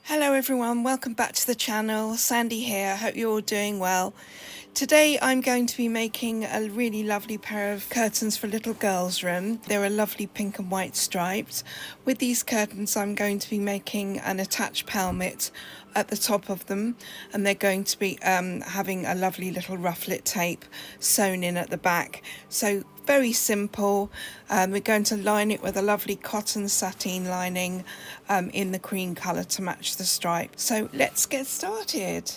Hello everyone, welcome back to the channel. Sandy here, hope you're all doing well. Today I'm going to be making a really lovely pair of curtains for little girls' room. They're a lovely pink and white striped. With these curtains I'm going to be making an attached pelmet at the top of them, and they're going to be having a lovely little rufflet tape sewn in at the back. So very simple. We're going to line it with a lovely cotton sateen lining in the cream colour to match the stripe. So let's get started.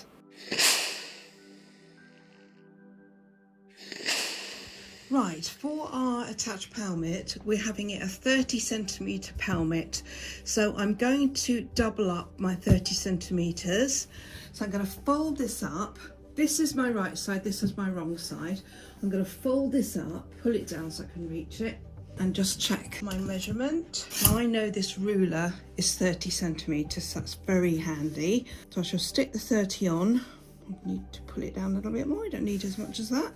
Right, for our attached pelmet, we're having it a 30 centimetre pelmet. So I'm going to double up my 30 centimetres. So I'm going to fold this up. This is my right side, this is my wrong side. I'm going to fold this up, pull it down so I can reach it, and just check my measurement. I know this ruler is 30 centimetres, so that's very handy. So I shall stick the 30 on. I need to pull it down a little bit more, I don't need as much as that.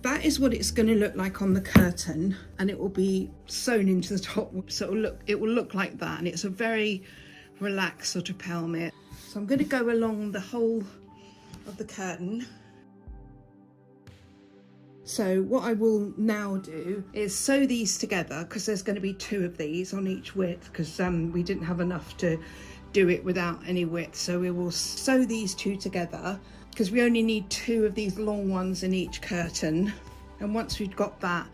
That is what it's going to look like on the curtain, and it will be sewn into the top, so it will look like that, and it's a very relaxed sort of pelmet. So I'm going to go along the whole of the curtain. So what I will now do is sew these together, because there's going to be two of these on each width, because we didn't have enough to do it without any width. So we will sew these two together, because we only need two of these long ones in each curtain. And once we've got that,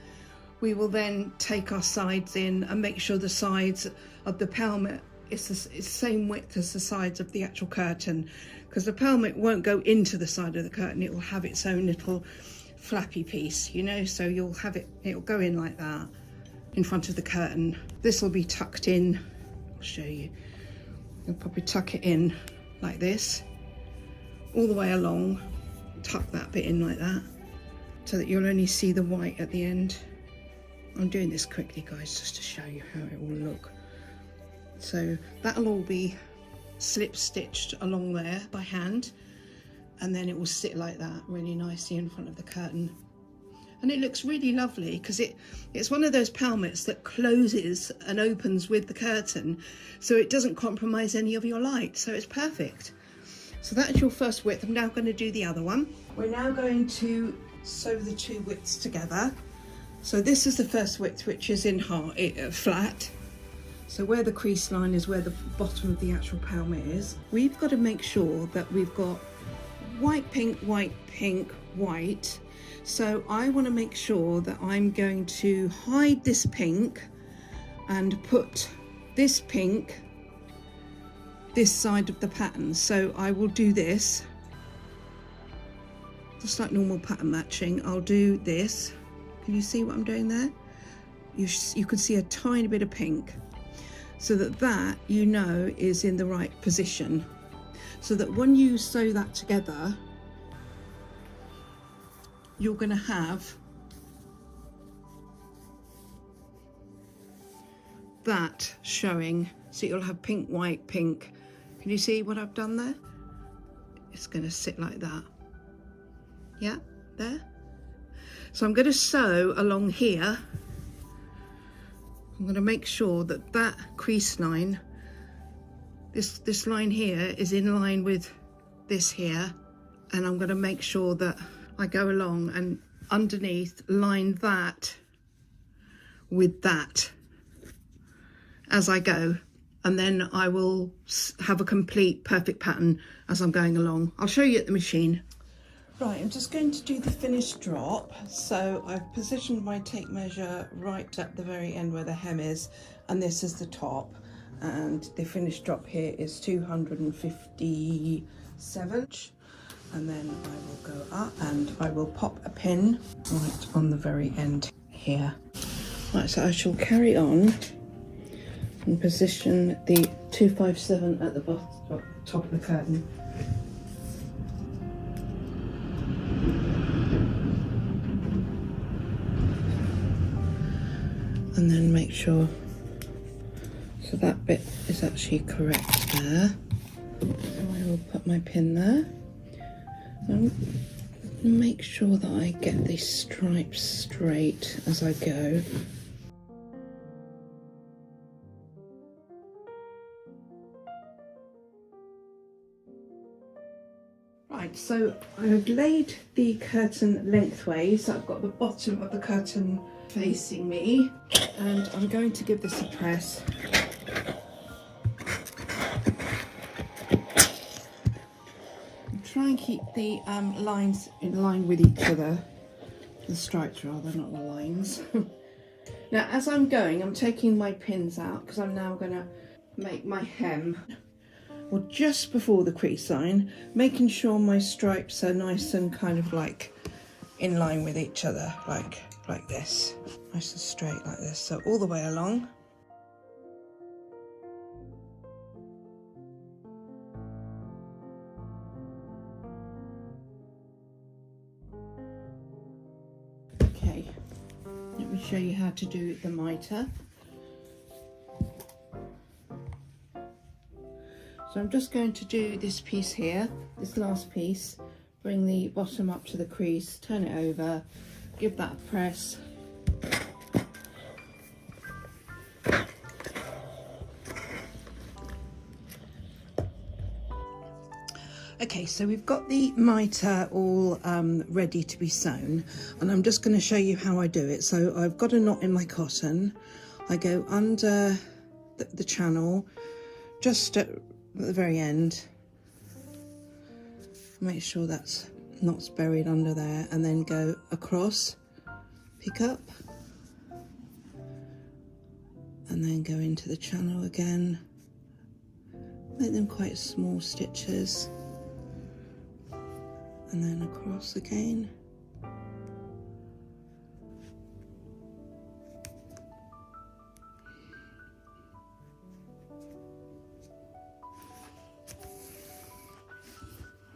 we will then take our sides in and make sure the sides of the pelmet is the same width as the sides of the actual curtain, because the pelmet won't go into the side of the curtain, it will have its own little flappy piece, you know, so you'll have it'll go in like that in front of the curtain. This will be tucked in, I'll show you. You'll probably tuck it in like this all the way along, tuck that bit in like that, so that you'll only see the white at the end. I'm doing this quickly, guys, just to show you how it will look. So that'll all be slip stitched along there by hand, and then it will sit like that really nicely in front of the curtain. And it looks really lovely, because it's one of those pelmets that closes and opens with the curtain, so it doesn't compromise any of your light, so it's perfect. So that's your first width. I'm now going to do the other one. We're now going to sew the two widths together. So this is the first width, which is in flat. So where the crease line is where the bottom of the actual pelmet is. We've got to make sure that we've got white, pink, white, pink, white. So I want to make sure that I'm going to hide this pink and put this pink this side of the pattern. So I will do this, just like normal pattern matching. I'll do this. Can you see what I'm doing there? You can see a tiny bit of pink, so that you know is in the right position, so that when you sew that together, you're going to have that showing. So you'll have pink, white, pink. Can you see what I've done there? It's going to sit like that. Yeah, there. So I'm going to sew along here. I'm going to make sure that that crease line, this line here, is in line with this here, and I'm going to make sure that I go along and underneath line that with that as I go, and then I will have a complete perfect pattern as I'm going along. I'll show you at the machine. Right, I'm just going to do the finished drop. So I've positioned my tape measure right at the very end where the hem is, and this is the top, and the finished drop here is 257, and then I will go up and I will pop a pin right on the very end here. Right, so I shall carry on and position the 257 at the bottom, top of the curtain. And then make sure, so that bit is actually correct there. So I will put my pin there and make sure that I get these stripes straight as I go. Right, so I've laid the curtain lengthways. I've got the bottom of the curtain facing me, and I'm going to give this a press. Try and keep the lines in line with each other. The stripes rather, not the lines. Now as I'm going, I'm taking my pins out because I'm now going to make my hem. Well, just before the crease line, making sure my stripes are nice and kind of like in line with each other, like this. Nice and straight like this, so all the way along. Okay, let me show you how to do the mitre. So I'm just going to do this piece here, this last piece, bring the bottom up to the crease, turn it over, give that a press. Okay, so we've got the mitre all ready to be sewn, and I'm just going to show you how I do it. So I've got a knot in my cotton. I go under the channel, just at the very end, make sure that's knot's buried under there, and then go across, pick up, and then go into the channel again, make them quite small stitches, and then across again.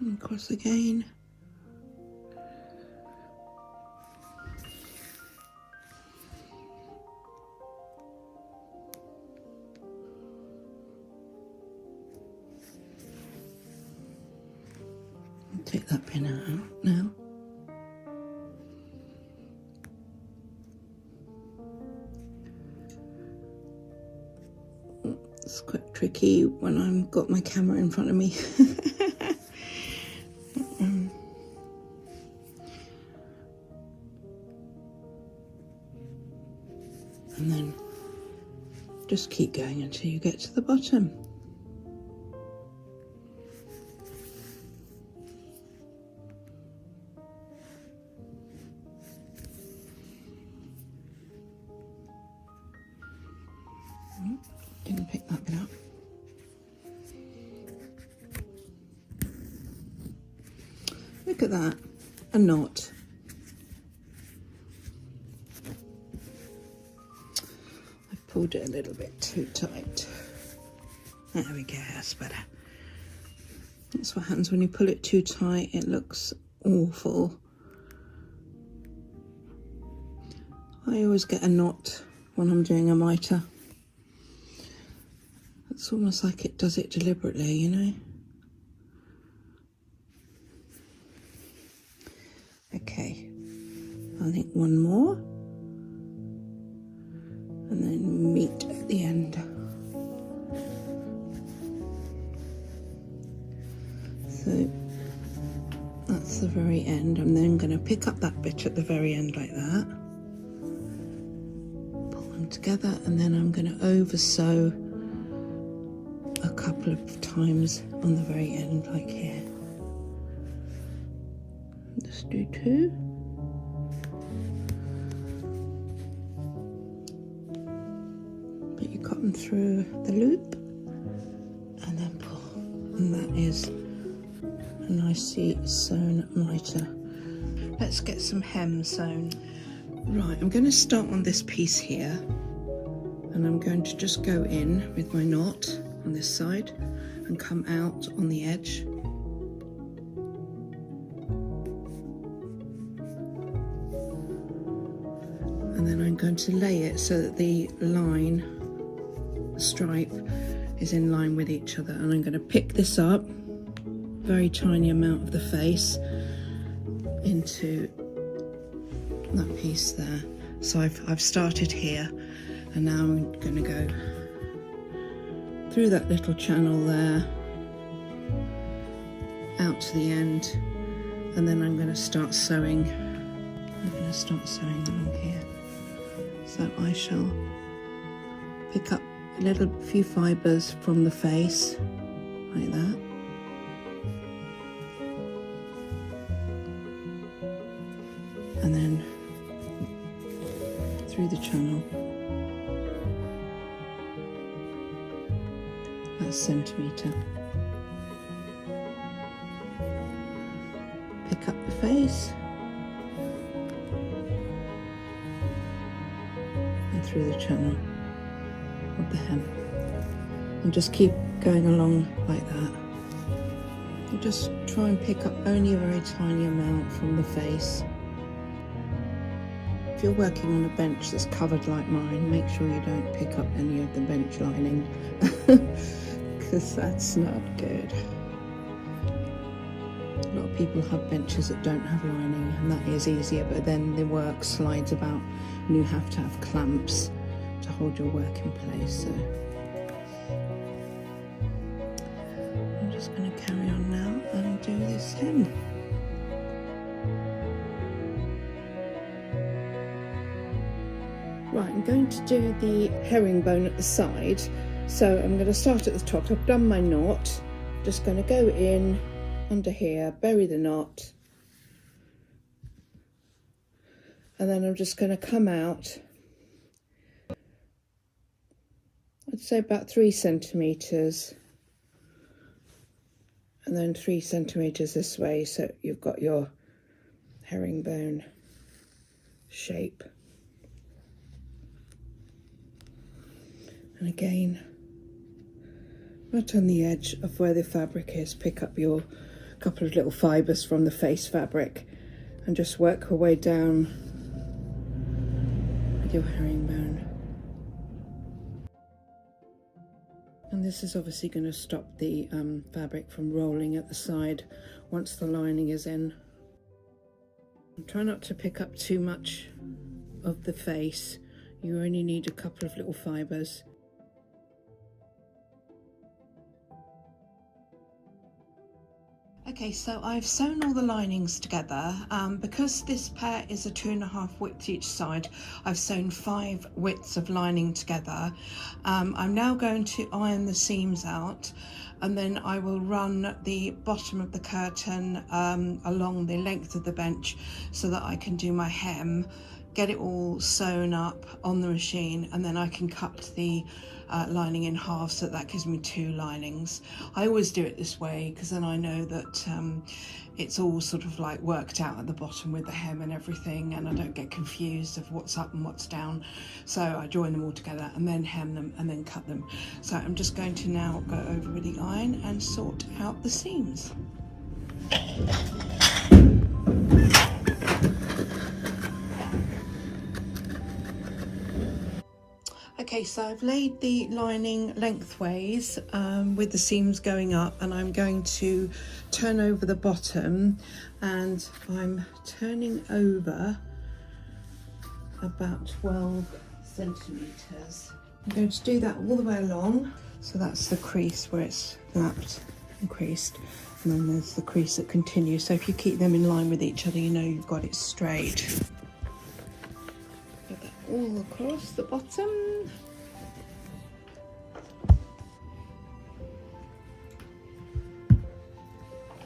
And across again. I'll take that pin out now. It's quite tricky when I've got my camera in front of me. And then just keep going until you get to the bottom. Didn't pick that bit up. Look at that, a knot. Pulled it a little bit too tight. There we go, that's better. That's what happens when you pull it too tight, it looks awful. I always get a knot when I'm doing a mitre. It's almost like it does it deliberately, you know? Okay, I think one more. And then meet at the end. So that's the very end. I'm then going to pick up that bit at the very end like that, pull them together, and then I'm going to over sew a couple of times on the very end, like here. Just do two. Put your cotton through the loop and then pull, and that is a nicely sewn mitre. Let's get some hem sewn. Right, I'm going to start on this piece here, and I'm going to just go in with my knot on this side and come out on the edge. And then I'm going to lay it so that the line, the stripe, is in line with each other. And I'm going to pick this up, very tiny amount of the face, into that piece there. So I've started here, and now I'm going to go through that little channel there, out to the end, and then I'm going to start sewing. I'm going to start sewing along here. So I shall pick up a few fibres from the face, like that. And then through the channel, that's a centimetre. Pick up the face and through the channel of the hem, and just keep going along like that. And just try and pick up only a very tiny amount from the face. If you're working on a bench that's covered like mine, make sure you don't pick up any of the bench lining, because that's not good. A lot of people have benches that don't have lining, and that is easier, but then the work slides about and you have to have clamps to hold your work in place. So I'm just going to carry on now and do this hem. Right, I'm going to do the herringbone at the side, so I'm going to start at the top. I've done my knot, just going to go in under here, bury the knot, and then I'm just going to come out, I'd say about 3 centimetres, and then 3 centimetres this way, so you've got your herringbone shape. And again, right on the edge of where the fabric is, pick up your couple of little fibres from the face fabric and just work your way down with your herringbone. And this is obviously going to stop the fabric from rolling at the side once the lining is in. And try not to pick up too much of the face. You only need a couple of little fibres. Okay, so I've sewn all the linings together. Because this pair is a 2.5 width each side, I've sewn 5 widths of lining together. I'm now going to iron the seams out, and then I will run the bottom of the curtain along the length of the bench so that I can do my hem, get it all sewn up on the machine, and then I can cut the lining in half, so that gives me 2 linings. I always do it this way because then I know that it's all sort of like worked out at the bottom with the hem and everything, and I don't get confused of what's up and what's down. So I join them all together and then hem them and then cut them. So I'm just going to now go over with the iron and sort out the seams. Okay, so I've laid the lining lengthways with the seams going up, and I'm going to turn over the bottom, and I'm turning over about 12 centimetres. I'm going to do that all the way along. So that's the crease where it's lapped and creased, and then there's the crease that continues. So if you keep them in line with each other, you know you've got it straight. All across the bottom.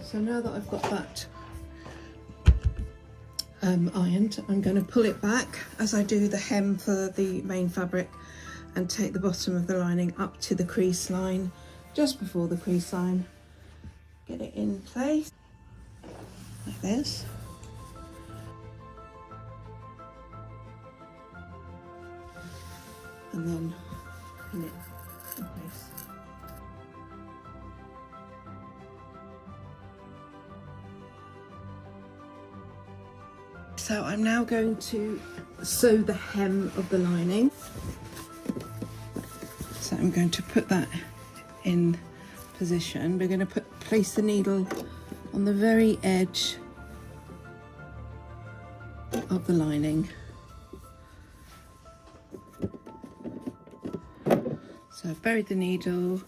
So now that I've got that ironed, I'm going to pull it back as I do the hem for the main fabric and take the bottom of the lining up to the crease line, just before the crease line. Get it in place like this. And then pin it in place. So I'm now going to sew the hem of the lining. So I'm going to put that in position. We're going to place the needle on the very edge of the lining. So I've buried the needle,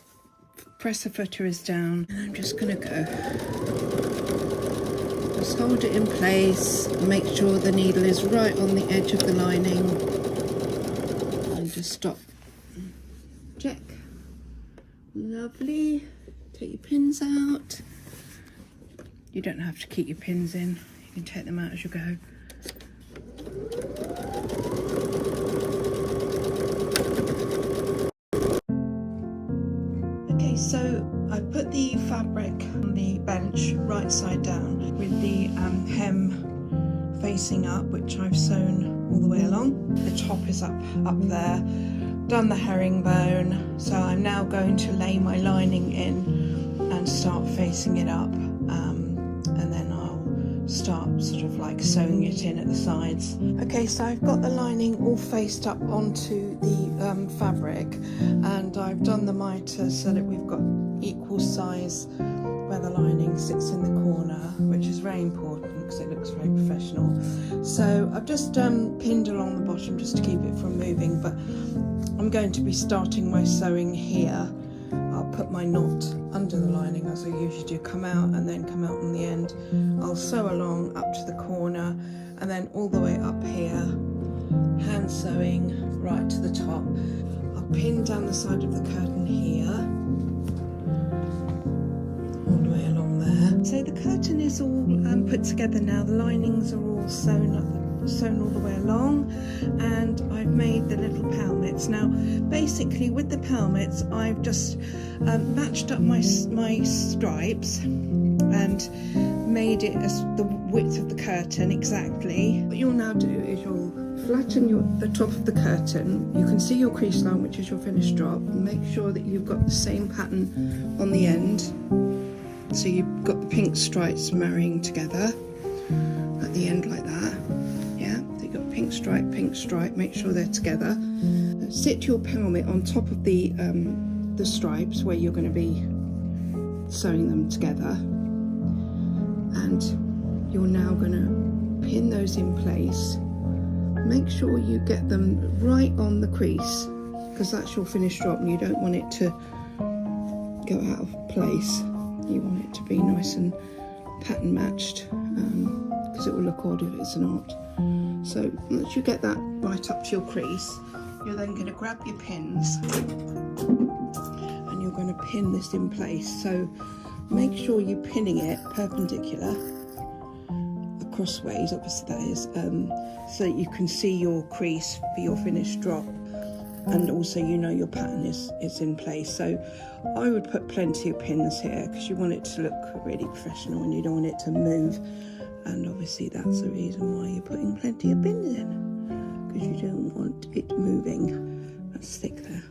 press the footer is down, and I'm just going to go just Just hold it in place, make sure the needle is right on the edge of the lining, and just stop. Check. Lovely. Take your pins out. You don't have to keep your pins in, you can take them out as you go. Okay, so I put the fabric on the bench right side down with the hem facing up, which I've sewn all the way along. The top is up there. Done the herringbone, so I'm now going to lay my lining in and start facing it up, and then I'll start sort of like sewing it in at the sides. Okay, so I've got the lining all faced up onto the fabric, and I've done the mitre so that we've got equal size where the lining sits in the corner, which is very important because it looks very professional. So I've just pinned along the bottom just to keep it from moving, but I'm going to be starting my sewing here. I'll put my knot under the lining as I usually do, come out and then come out on the end. I'll sew along up to the corner and then all the way up here, hand sewing right to the top. I'll pin down the side of the curtain here, all the way along there. So the curtain is all put together now, the linings are all sewn all the way along, and I've made the little pelmets. Now basically with the pelmets I've just matched up my stripes and made it as the width of the curtain exactly. What you'll now do is you'll flatten the top of the curtain. You can see your crease line, which is your finished drop, and make sure that you've got the same pattern on the end, so you've got the pink stripes marrying together at the end like that. Pink stripe, make sure they're together. Sit your pelmet on top of the stripes where you're going to be sewing them together, and you're now going to pin those in place. Make sure you get them right on the crease, because that's your finished drop and you don't want it to go out of place. You want it to be nice and pattern matched, because it will look odd if it's not. So once you get that right up to your crease, you're then going to grab your pins and you're going to pin this in place. So make sure you're pinning it perpendicular crossways, obviously that is, so that you can see your crease for your finished drop, and also you know your pattern is in place. So I would put plenty of pins here because you want it to look really professional and you don't want it to move. And obviously that's the reason why you're putting plenty of pins in, because you don't want it moving. That's stick there.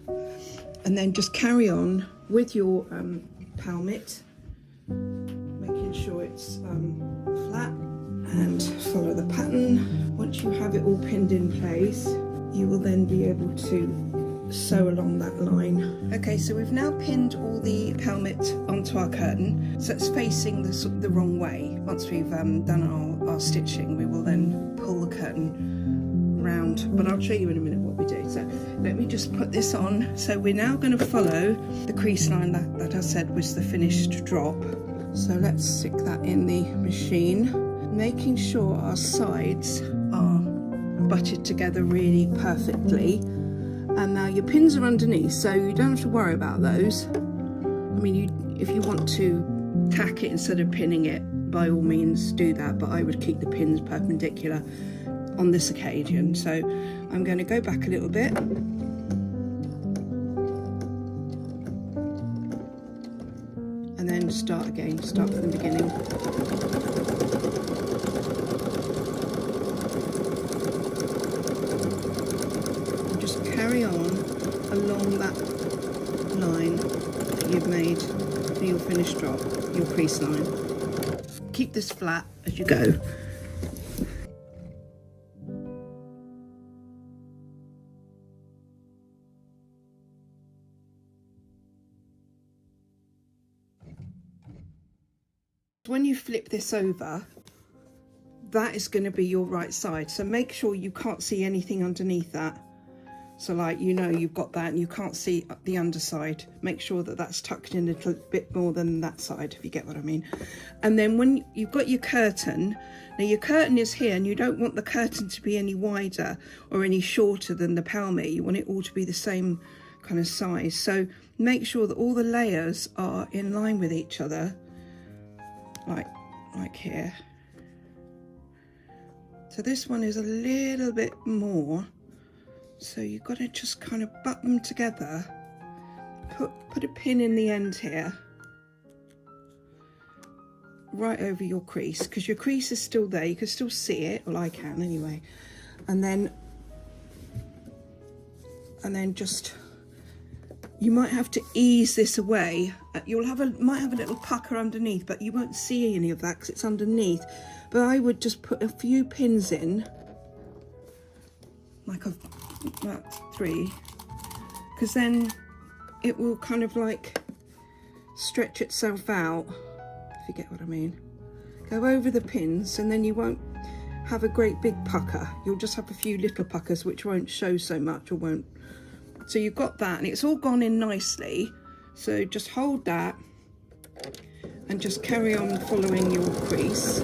And then just carry on with your pelmet, making sure it's flat, and follow the pattern. Once you have it all pinned in place, you will then be able to sew along that line. Okay, so we've now pinned all the pelmet onto our curtain, so it's facing the wrong way. Once we've done our stitching, we will then pull the curtain round, but I'll show you in a minute what we do. So let me just put this on. So we're now going to follow the crease line that I said was the finished drop. So let's stick that in the machine, making sure our sides are butted together really perfectly. And now your pins are underneath, so you don't have to worry about those. I mean, if you want to tack it instead of pinning it, by all means do that, but I would keep the pins perpendicular on this occasion. So I'm going to go back a little bit. And then start again, start from the beginning. Carry on along that line that you've made for your finished drop, your crease line. Keep this flat as you go. When you flip this over, that is going to be your right side, so make sure you can't see anything underneath that. So like, you know, you've got that and you can't see the underside. Make sure that that's tucked in a little bit more than that side, if you get what I mean. And then when you've got your curtain, now your curtain is here and you don't want the curtain to be any wider or any shorter than the Pelmet. You want it all to be the same kind of size. So make sure that all the layers are in line with each other, like here. So this one is a little bit more. So you've got to just kind of butt them together. Put a pin in the end here, right over your crease, because your crease is still there. You can still see it, well I can anyway. And then just, you might have to ease this away. You'll might have a little pucker underneath, but you won't see any of that because it's underneath. But I would just put a few pins in, like about 3, because then it will kind of like stretch itself out, if you get what I mean. Go over the pins and then you won't have a great big pucker. You'll just have a few little puckers which won't show so much or won't. So you've got that and it's all gone in nicely. So just hold that and just carry on following your crease.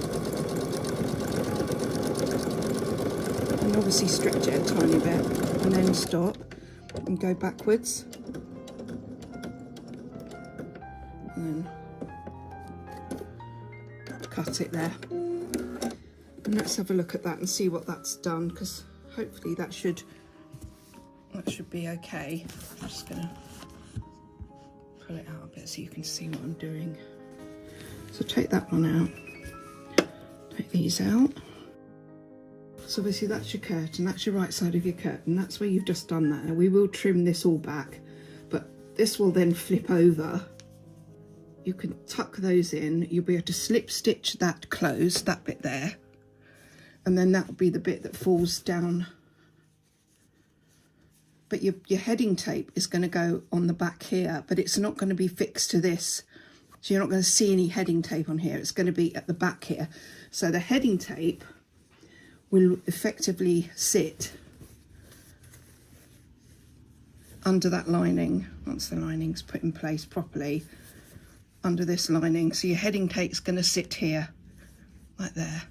And obviously stretch it a tiny bit and then stop and go backwards. And then cut it there. And let's have a look at that and see what that's done, because hopefully that should be okay. I'm just gonna pull it out a bit so you can see what I'm doing. So take that one out, take these out. So obviously that's your curtain, that's your right side of your curtain, that's where you've just done that. Now we will trim this all back, but this will then flip over. You can tuck those in, you'll be able to slip stitch that closed, that bit there, and then that'll be the bit that falls down. But your heading tape is going to go on the back here, but it's not going to be fixed to this. So you're not going to see any heading tape on here, it's going to be at the back here. So the heading tape will effectively sit under that lining, once the lining's put in place properly, under this lining. So your heading tape's going to sit here, like there.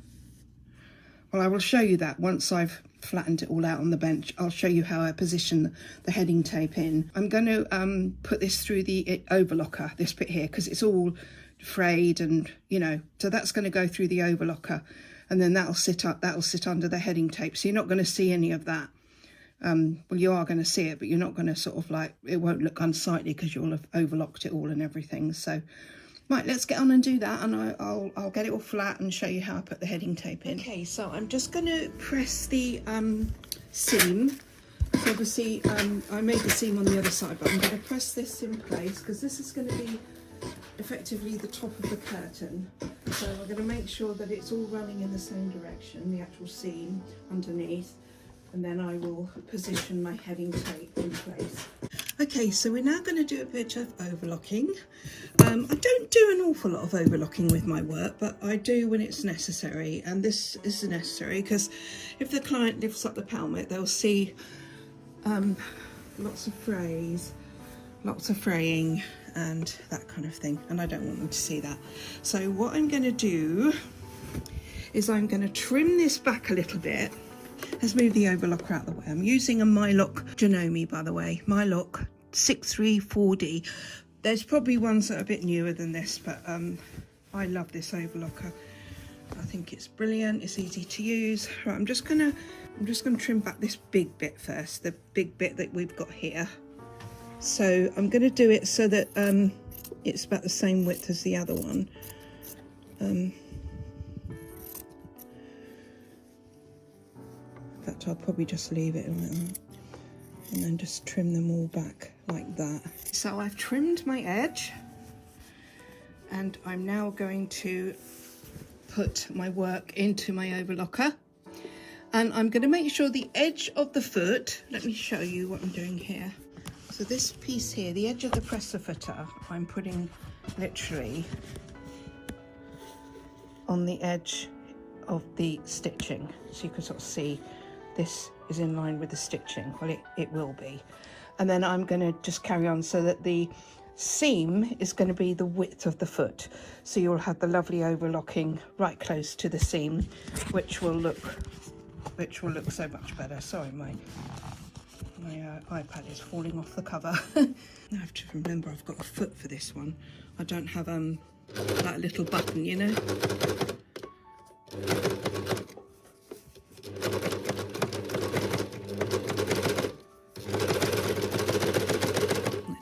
Well, I will show you that once I've flattened it all out on the bench. I'll show you how I position the heading tape in. I'm going to put this through the overlocker, this bit here, because it's all frayed and, you know, so that's going to go through the overlocker. And then that'll sit under the heading tape. So you're not going to see any of that. Well, you are going to see it, but you're not going to sort of like, it won't look unsightly because you'll have overlocked it all and everything. So, right, let's get on and do that, and I'll get it all flat and show you how I put the heading tape in. Okay, so I'm just going to press the seam. So obviously, I made the seam on the other side, but I'm going to press this in place because this is going to be effectively the top of the curtain. So I'm going to make sure that it's all running in the same direction, the actual seam underneath, and then I will position my heading tape in place. Okay, so we're now going to do a bit of overlocking. I don't do an awful lot of overlocking with my work, but I do when it's necessary, and this is necessary because if the client lifts up the Pelmet, they'll see lots of frays, lots of fraying and that kind of thing, and I don't want them to see that. So what I'm going to do is I'm going to trim this back a little bit. Let's move the overlocker out of the way. I'm using a Mylock Janome, by the way, Mylock 634D. There's probably ones that are a bit newer than this, but I love this overlocker. I think it's brilliant. It's easy to use. Right, I'm just gonna trim back this big bit first, the big bit that we've got here. So I'm gonna do it so that it's about the same width as the other one. In fact, I'll probably just leave it like that and then just trim them all back like that. So I've trimmed my edge and I'm now going to put my work into my overlocker, and I'm going to make sure the edge of the foot, let me show you what I'm doing here. So this piece here, the edge of the presser footer, I'm putting literally on the edge of the stitching, so you can sort of see this is in line with the stitching. Well, it will be. And then I'm going to just carry on so that the seam is going to be the width of the foot. So you'll have the lovely overlocking right close to the seam, which will look so much better. Sorry, my iPad is falling off the cover. I have to remember I've got a foot for this one. I don't have that little button, you know.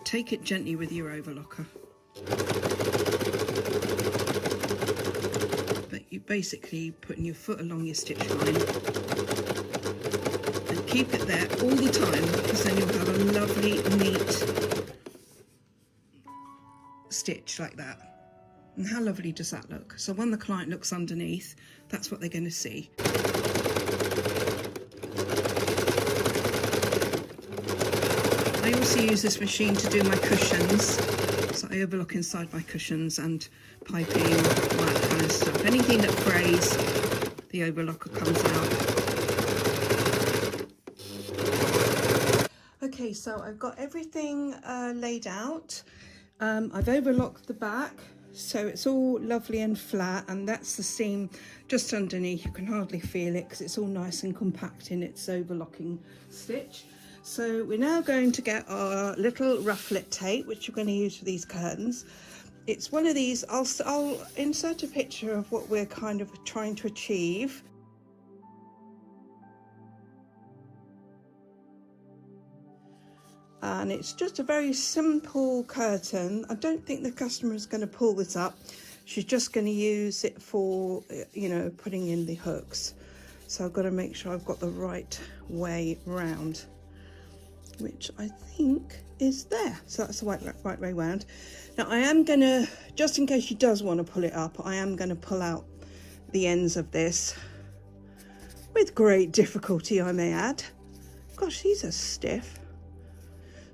Take it gently with your overlocker. But you're basically putting your foot along your stitch line and keep it there all the time, because then you'll have a lovely, neat stitch like that. And how lovely does that look? So when the client looks underneath, that's what they're going to see. I also use this machine to do my cushions, so I overlock inside my cushions and piping, all that kind of stuff. Anything that frays, the overlocker comes out. Okay, so I've got everything laid out. I've overlocked the back, so it's all lovely and flat, and that's the seam just underneath. You can hardly feel it because it's all nice and compact in its overlocking stitch. So we're now going to get our little rufflet tape, which we're going to use for these curtains. It's one of these, I'll insert a picture of what we're kind of trying to achieve. And it's just a very simple curtain. I don't think the customer is going to pull this up. She's just going to use it for, you know, putting in the hooks. So I've got to make sure I've got the right way round, which I think is there. So that's the right way round. Now I am going to, just in case she does want to pull it up, I am going to pull out the ends of this with great difficulty, I may add. Gosh, these are stiff.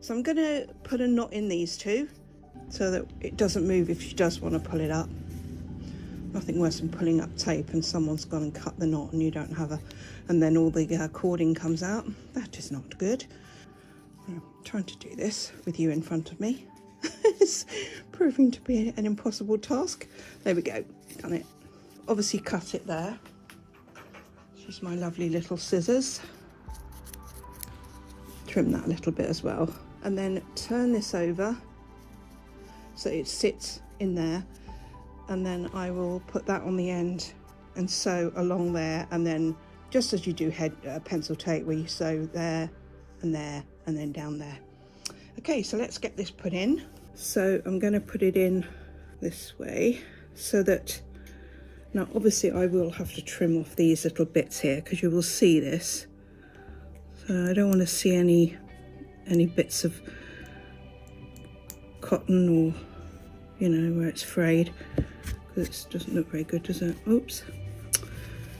So I'm going to put a knot in these two so that it doesn't move if she does want to pull it up. Nothing worse than pulling up tape and someone's gone and cut the knot and you don't have and then all the cording comes out. That is not good. I'm trying to do this with you in front of me. It's proving to be an impossible task. There we go, done it. Obviously cut it there. Use my lovely little scissors. Trim that a little bit as well. And then turn this over so it sits in there. And then I will put that on the end and sew along there. And then just as you do pencil tape, where you sew there and then down there. Okay, so let's get this put in. So I'm going to put it in this way so that, now obviously I will have to trim off these little bits here because you will see this. So I don't want to see any bits of cotton or, you know, where it's frayed, because it doesn't look very good, does it? Oops,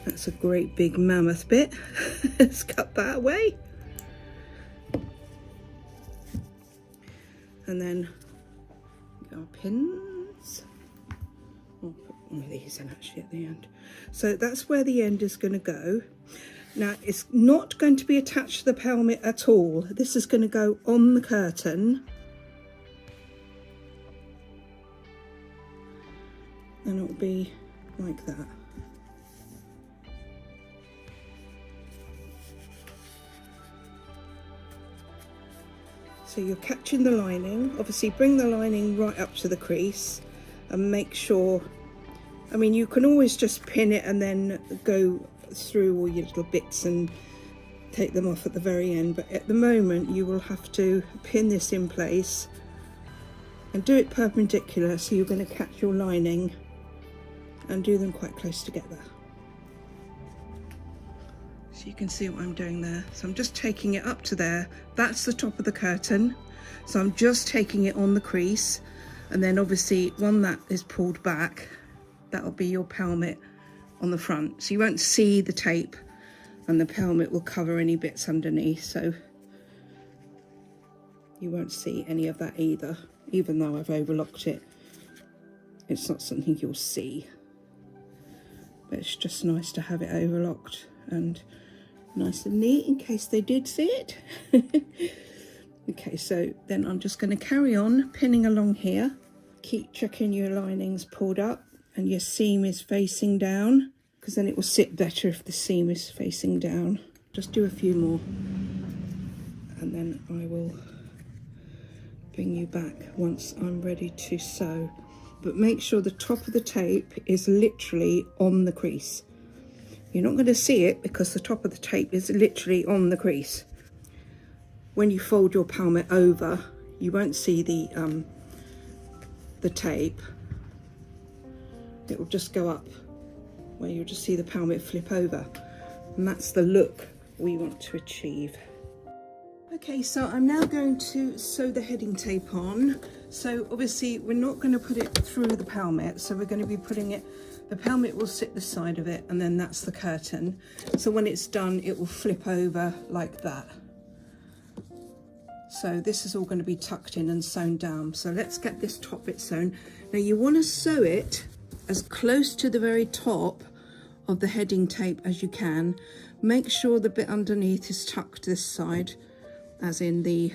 that's a great big mammoth bit. Let's cut that away. And then our pins. I'll put one of these in actually at the end. So that's where the end is going to go. Now it's not going to be attached to the pelmet at all. This is going to go on the curtain. And it will be like that. So you're catching the lining. Obviously bring the lining right up to the crease and make sure, I mean, you can always just pin it and then go through all your little bits and take them off at the very end, but at the moment you will have to pin this in place and do it perpendicular, so you're going to catch your lining and do them quite close together. So you can see what I'm doing there. So I'm just taking it up to there. That's the top of the curtain. So I'm just taking it on the crease, and then obviously when that is pulled back, that'll be your pelmet on the front. So you won't see the tape, and the pelmet will cover any bits underneath, so you won't see any of that either. Even though I've overlocked it, it's not something you'll see. But it's just nice to have it overlocked and Nice and neat in case they did see it. Okay, so then I'm just going to carry on pinning along here. Keep checking your lining's pulled up and your seam is facing down, because then it will sit better if the seam is facing down. Just do a few more and then I will bring you back once I'm ready to sew. But make sure the top of the tape is literally on the crease. You're not going to see it because the top of the tape is literally on the crease. When you fold your Pelmet over, you won't see the tape. It will just go up where you'll just see the Pelmet flip over. And that's the look we want to achieve. Okay, so I'm now going to sew the heading tape on. So obviously we're not going to put it through the Pelmet, so we're going to be putting it, the Pelmet will sit the side of it and then that's the curtain. So when it's done, it will flip over like that. So this is all going to be tucked in and sewn down. So let's get this top bit sewn. Now you want to sew it as close to the very top of the heading tape as you can. Make sure the bit underneath is tucked this side, as in the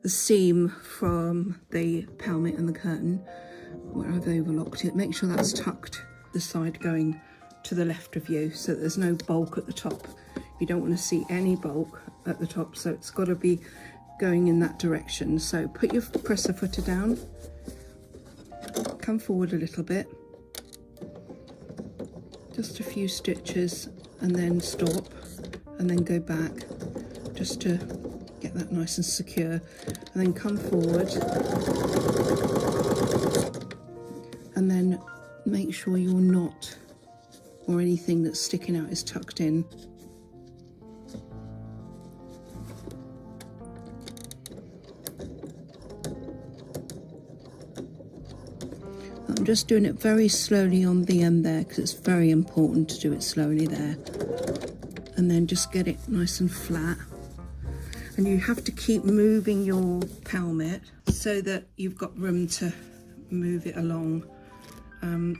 seam from the Pelmet and the curtain where I've overlocked it. Make sure that's tucked the side going to the left of you so that there's no bulk at the top. You don't want to see any bulk at the top, so it's got to be going in that direction. So put your presser footer down, come forward a little bit, just a few stitches, and then stop and then go back just to get that nice and secure, and then come forward and then make sure your knot or anything that's sticking out is tucked in. I'm just doing it very slowly on the end there because it's very important to do it slowly there, and then just get it nice and flat. And you have to keep moving your Pelmet so that you've got room to move it along.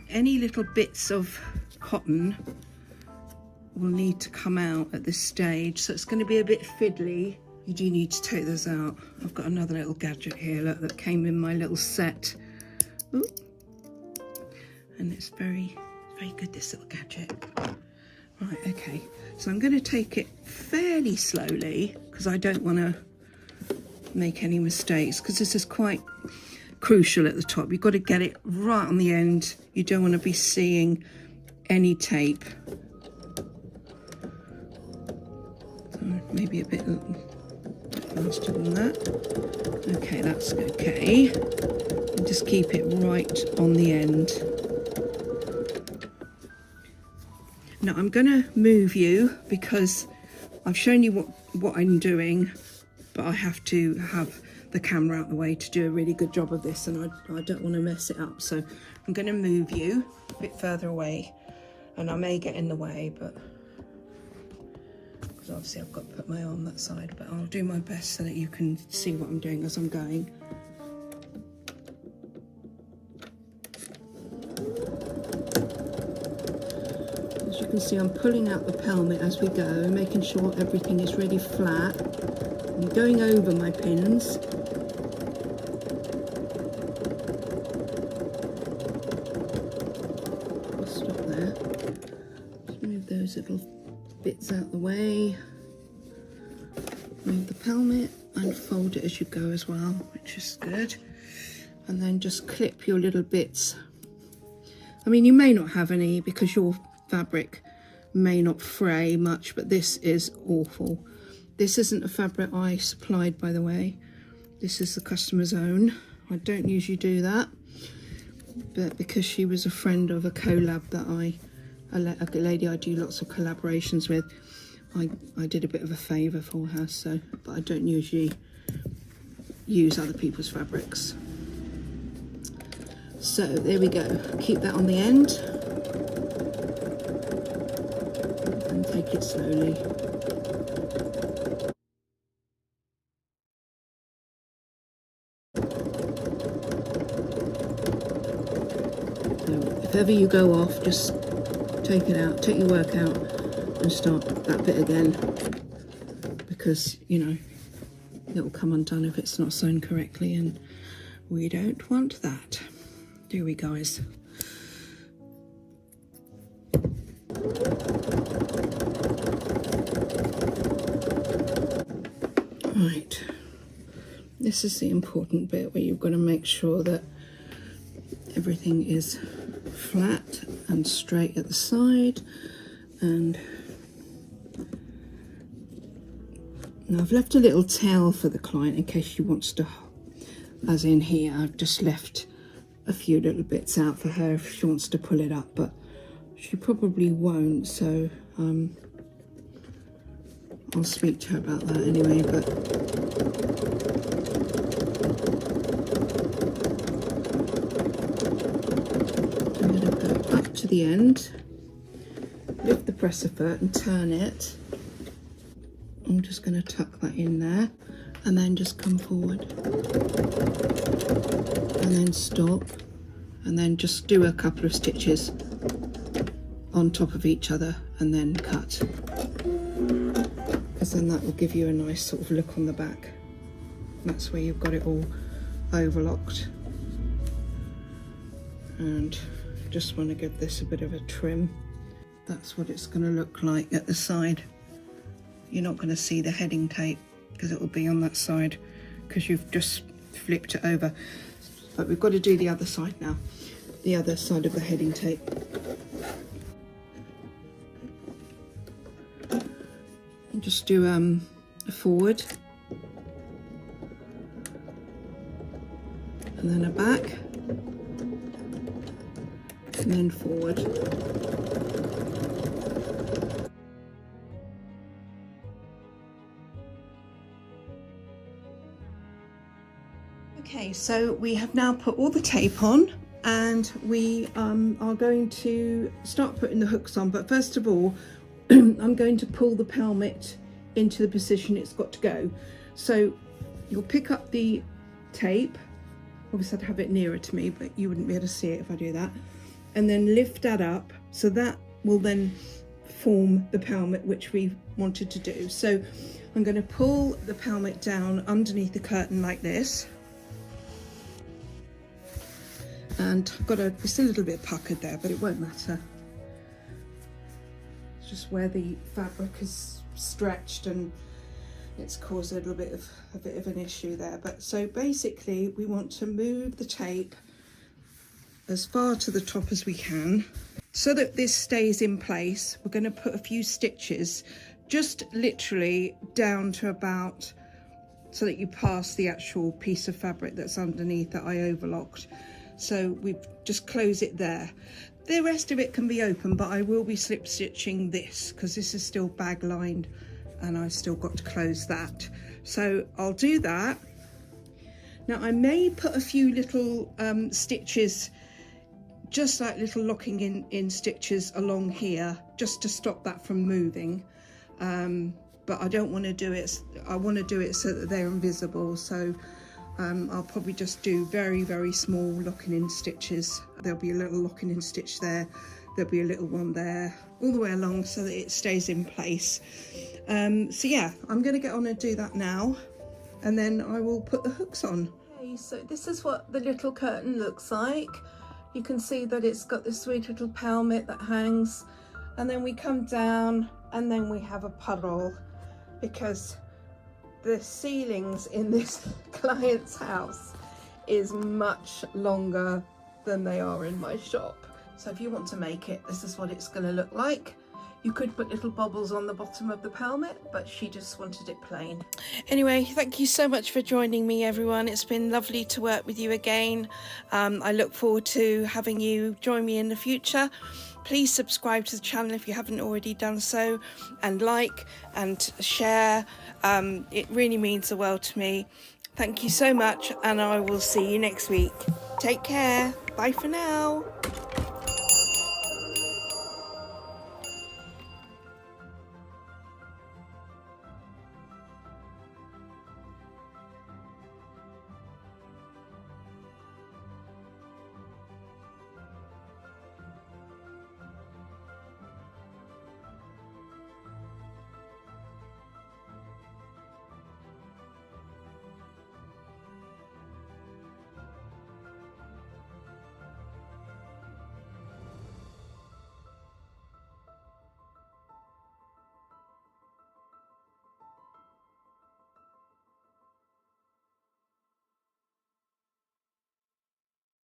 Any little bits of cotton will need to come out at this stage, so it's going to be a bit fiddly. You do need to take those out. I've got another little gadget here, look, that came in my little set. Ooh. And it's very, very good, this little gadget. Right, okay, so I'm going to take it fairly slowly because I don't want to make any mistakes, because this is quite crucial at the top. You've got to get it right on the end. You don't want to be seeing any tape. So maybe a bit faster than that. Okay, that's okay. And just keep it right on the end. Now I'm going to move you because I've shown you what I'm doing, but I have to have the camera out the way to do a really good job of this, and I don't want to mess it up. So I'm going to move you a bit further away, and I may get in the way, but because obviously I've got to put my arm that side, but I'll do my best so that you can see what I'm doing as I'm going. You can see I'm pulling out the Pelmet as we go, making sure everything is really flat. I'm going over my pins. I'll stop there. Just move those little bits out the way. Move the Pelmet and fold it as you go as well, which is good. And then just clip your little bits. I mean, you may not have any because your fabric may not fray much, but this is awful. This isn't a fabric I supplied, by the way. This is the customer's own. I don't usually do that, but because she was a friend of a collab that a lady I do lots of collaborations with, I did a bit of a favour for her. So, but I don't usually use other people's fabrics. So there we go. Keep that on the end. And take it slowly. So if ever you go off, just take it out, take your work out, and start that bit again, because, you know, it will come undone if it's not sewn correctly, and we don't want that, do we, guys? Right, this is the important bit where you've got to make sure that everything is flat and straight at the side. And now I've left a little tail for the client in case she wants to, as in here, I've just left a few little bits out for her if she wants to pull it up, but she probably won't, so I'll speak to her about that anyway. But I'm going to go up to the end, lift the presser foot and turn it. I'm just going to tuck that in there and then just come forward and then stop, and then just do a couple of stitches on top of each other and then cut, because then that will give you a nice sort of look on the back. That's where you've got it all overlocked. And just want to give this a bit of a trim. That's what it's going to look like at the side. You're not going to see the heading tape because it will be on that side because you've just flipped it over. But we've got to do the other side now, the other side of the heading tape. And just do a forward and then a back and then forward. Okay, so we have now put all the tape on, and we are going to start putting the hooks on. But first of all, I'm going to pull the pelmet into the position it's got to go. So you'll pick up the tape. Obviously I'd have it nearer to me, but you wouldn't be able to see it if I do that. And then lift that up, so that will then form the pelmet which we wanted to do. So I'm going to pull the pelmet down underneath the curtain like this. And I've got it's a little bit puckered there, but it won't matter. It's just where the fabric is stretched and it's caused a little bit of an issue there. But so basically we want to move the tape as far to the top as we can so that this stays in place. We're going to put a few stitches just literally down to about, so that you pass the actual piece of fabric that's underneath that I overlocked. So we just close it there. The rest of it can be open, but I will be slip stitching this because this is still bag lined and I've still got to close that. So I'll do that. Now I may put a few little stitches, just like little locking in stitches along here, just to stop that from moving. But I don't want to do it, I want to do it so that they're invisible. So I'll probably just do very, very small locking in stitches. There'll be a little locking in stitch there. There'll be a little one there, all the way along so that it stays in place. So yeah, I'm going to get on and do that now, and then I will put the hooks on. Okay, so this is what the little curtain looks like. You can see that it's got this sweet little pelmet that hangs, and then we come down and then we have a puddle because the ceilings in this client's house is much longer than they are in my shop. So if you want to make it, this is what it's going to look like. You could put little bobbles on the bottom of the pelmet, but she just wanted it plain. Anyway, thank you so much for joining me, everyone. It's been lovely to work with you again. I look forward to having you join me in the future. Please subscribe to the channel if you haven't already done so, and like and share. It really means the world to me. Thank you so much, and I will see you next week. Take care. Bye for now.